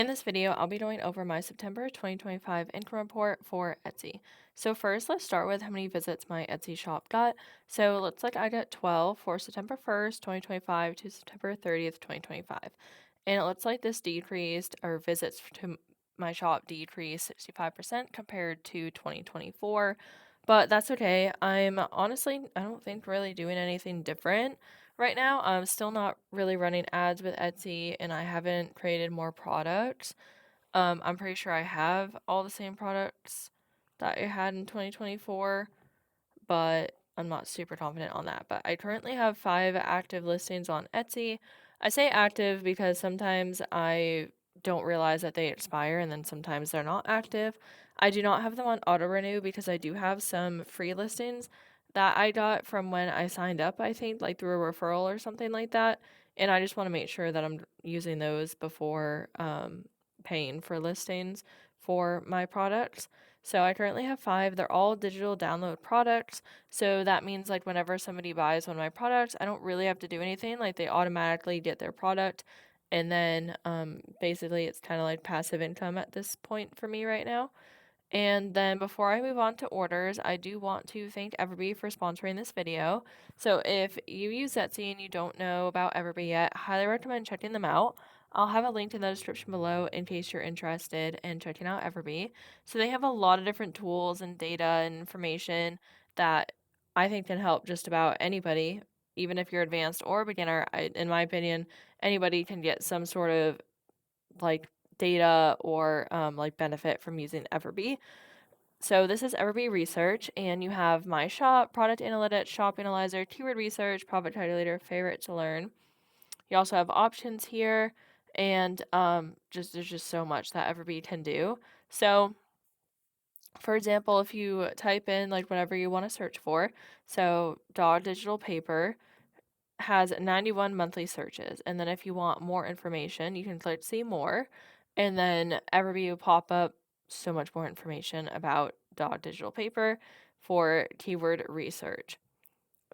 In this video, I'll be going over my September 2025 income report for Etsy. So first, let's start with how many visits my Etsy shop got. So it looks like I got 12 for September 1st, 2025 to September 30th, 2025. And it looks like this decreased, or visits to my shop decreased 65% compared to 2024. But that's okay. I'm honestly, I don't think really doing anything different. Right now, I'm still not really running ads with Etsy and I haven't created more products. I'm pretty sure I have all the same products that I had in 2024, but I'm not super confident on that. But I currently have 5 active listings on Etsy. I say active because sometimes I don't realize that they expire and then sometimes they're not active. I do not have them on auto renew because I do have some free listings that I got from when I signed up, I think, like through a referral or something like that. And I just want to make sure that I'm using those before paying for listings for my products. So I currently have 5. They're all digital download products. So that means like whenever somebody buys one of my products, I don't really have to do anything. Like they automatically get their product. And then basically it's kind of like passive income at this point for me right now. And then before I move on to orders, I do want to thank Everbee for sponsoring this video. So if you use Etsy and you don't know about Everbee yet, highly recommend checking them out. I'll have a link in the description below in case you're interested in checking out Everbee. So they have a lot of different tools and data and information that I think can help just about anybody, even if you're advanced or beginner. In my opinion, anybody can get some sort of like data or like benefit from using Everbee. So this is Everbee Research, and you have My Shop, Product Analytics, Shop Analyzer, Keyword Research, Profit Calculator, Favorite to Learn. You also have options here, and just there's just so much that Everbee can do. So, for example, if you type in like whatever you want to search for, so dog digital paper has 91 monthly searches, and then if you want more information, you can click See More, and then Everbee will pop up so much more information about dog digital paper for keyword research.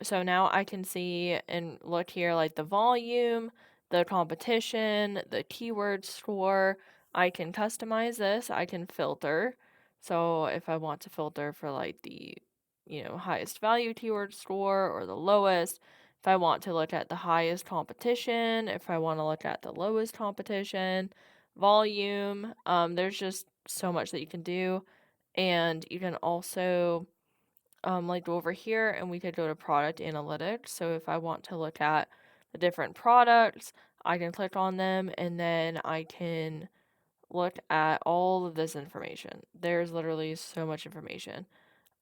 So now I can see and look here like the volume, the competition, the keyword score. I can customize this. I can filter. So if I want to filter for like the, highest value keyword score or the lowest, if I want to look at the highest competition, if I want to look at the lowest competition, volume, there's just so much that you can do. And you can also like go over here and we could go to product analytics. So if I want to look at the different products, I can click on them and then I can look at all of this information. There's literally so much information.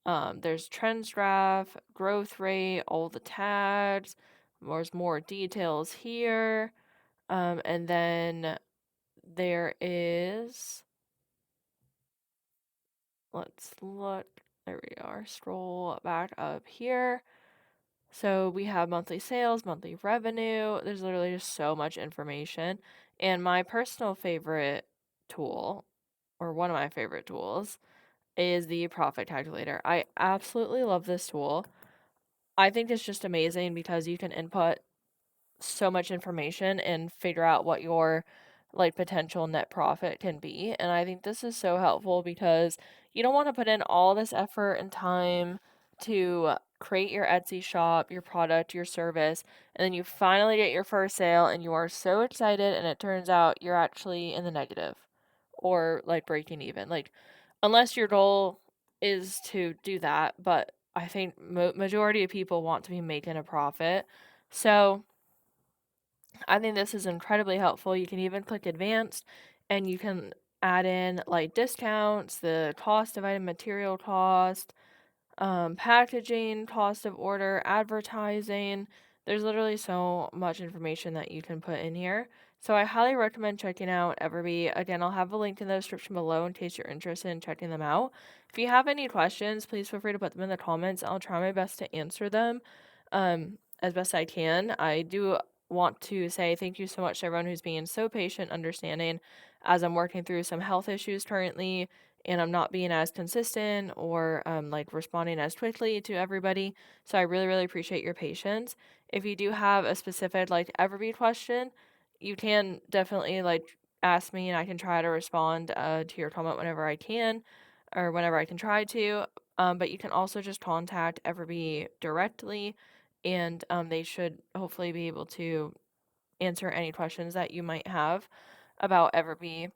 There's trends graph, growth rate, all the tags. There's more details here. And then there is, let's look. There we are. Scroll back up here. So we have monthly sales, monthly revenue. There's literally just so much information. And my personal favorite tool, or one of my favorite tools, is the profit calculator. I absolutely love this tool. I think it's just amazing because you can input so much information and figure out what your like potential net profit can be. And I think this is so helpful because you don't want to put in all this effort and time to create your Etsy shop, your product, your service, and then you finally get your first sale and you are so excited and it turns out you're actually in the negative or like breaking even. Like unless your goal is to do that, but I think majority of people want to be making a profit. So, I think this is incredibly helpful. You can even click advanced and you can add in like discounts, the cost of item material cost, packaging, cost of order, advertising. There's literally so much information that you can put in here. So I highly recommend checking out Everbee. Again, I'll have a link in the description below in case you're interested in checking them out. If you have any questions, please feel free to put them in the comments. I'll try my best to answer them as best I can. I do want to say thank you so much to everyone who's being so patient, understanding as I'm working through some health issues currently and I'm not being as consistent or like responding as quickly to everybody. So I really, really appreciate your patience. If you do have a specific like Everbee question, you can definitely like ask me, and I can try to respond to your comment whenever I can, or whenever I can try to. But you can also just contact Everbee directly, and they should hopefully be able to answer any questions that you might have about Everbee.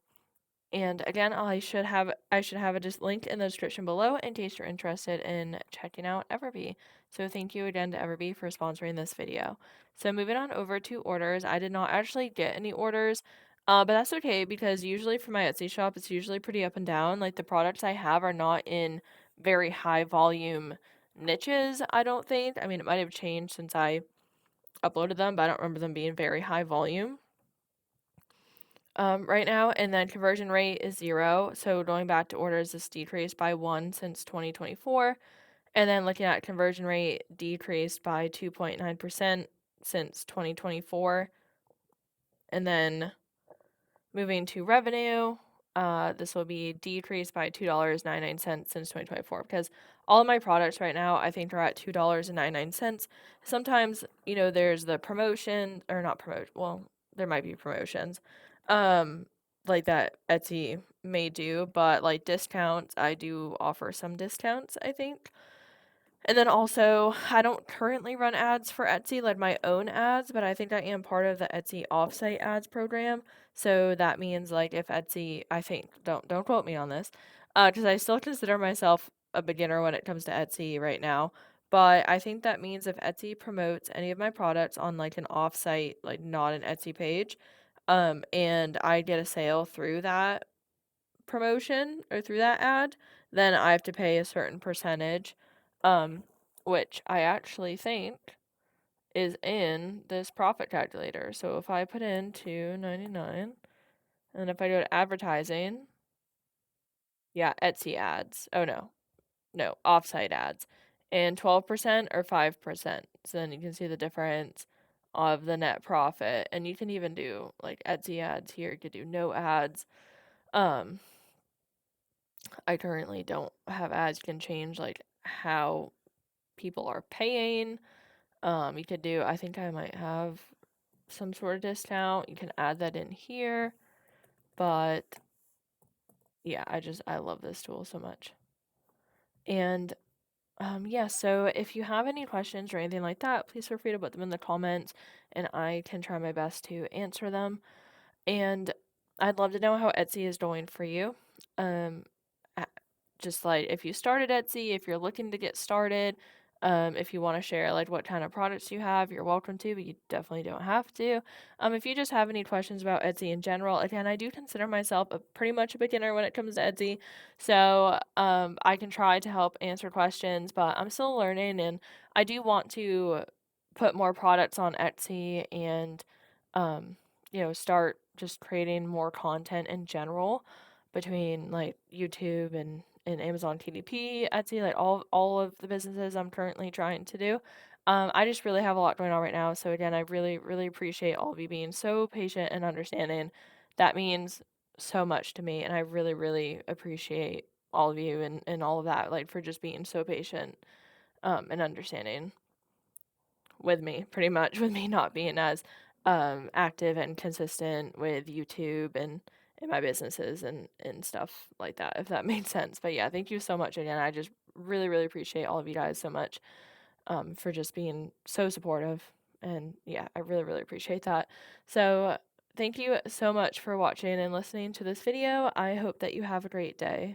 And again, I should have a just link in the description below in case you're interested in checking out Everbee. So thank you again to Everbee for sponsoring this video. So moving on over to orders, I did not actually get any orders, but that's okay because usually for my Etsy shop, it's usually pretty up and down. Like the products I have are not in very high volume niches, I don't think. I mean, it might have changed since I uploaded them, but I don't remember them being very high volume right now, and then conversion rate is 0. So going back to orders, this decreased by 1 since 2024. And then looking at conversion rate, decreased by 2.9% since 2024. And then moving to revenue, this will be decreased by $2.99 since 2024 because all of my products right now I think are at $2.99. Sometimes, there's the promotion or not promote. Well, there might be promotions, um, like that Etsy may do, but like discounts, I do offer some discounts, I think. And then also, I don't currently run ads for Etsy, like my own ads, but I think I am part of the Etsy offsite ads program. So that means like if Etsy, I think, don't quote me on this, because I still consider myself a beginner when it comes to Etsy right now. But I think that means if Etsy promotes any of my products on like an offsite, like not an Etsy page, and I get a sale through that promotion or through that ad, then I have to pay a certain percentage, um, which I actually think is in this profit calculator. So if I put in $2.99, and if I go to advertising, yeah, Etsy ads. Oh no, offsite ads, and 12% or 5%. So then you can see the difference of the net profit, and you can even do like Etsy ads here. You could do no ads. Um, I currently don't have ads. You can change like how people are paying. You could do, I think I might have some sort of discount. You can add that in here. But yeah, I love this tool so much. And yeah, so if you have any questions or anything like that, please feel free to put them in the comments and I can try my best to answer them. And I'd love to know how Etsy is going for you. Um, a- just like if you started Etsy, if you're looking to get started, if you want to share like what kind of products you have, you're welcome to, but you definitely don't have to. If you just have any questions about Etsy in general, again, I do consider myself pretty much a beginner when it comes to Etsy, so I can try to help answer questions, but I'm still learning, and I do want to put more products on Etsy and um start just creating more content in general between like YouTube and Amazon KDP, Etsy, like all of the businesses I'm currently trying to do. I just really have a lot going on right now. So again, I really, really appreciate all of you being so patient and understanding. That means so much to me, and I really, really appreciate all of you and all of that, like for just being so patient and understanding with me, pretty much, with me not being as active and consistent with YouTube and my businesses and stuff like that, if that made sense. But yeah, thank you so much again. I just really, really appreciate all of you guys so much for just being so supportive. And yeah, I really, really appreciate that. So thank you so much for watching and listening to this video. I hope that you have a great day.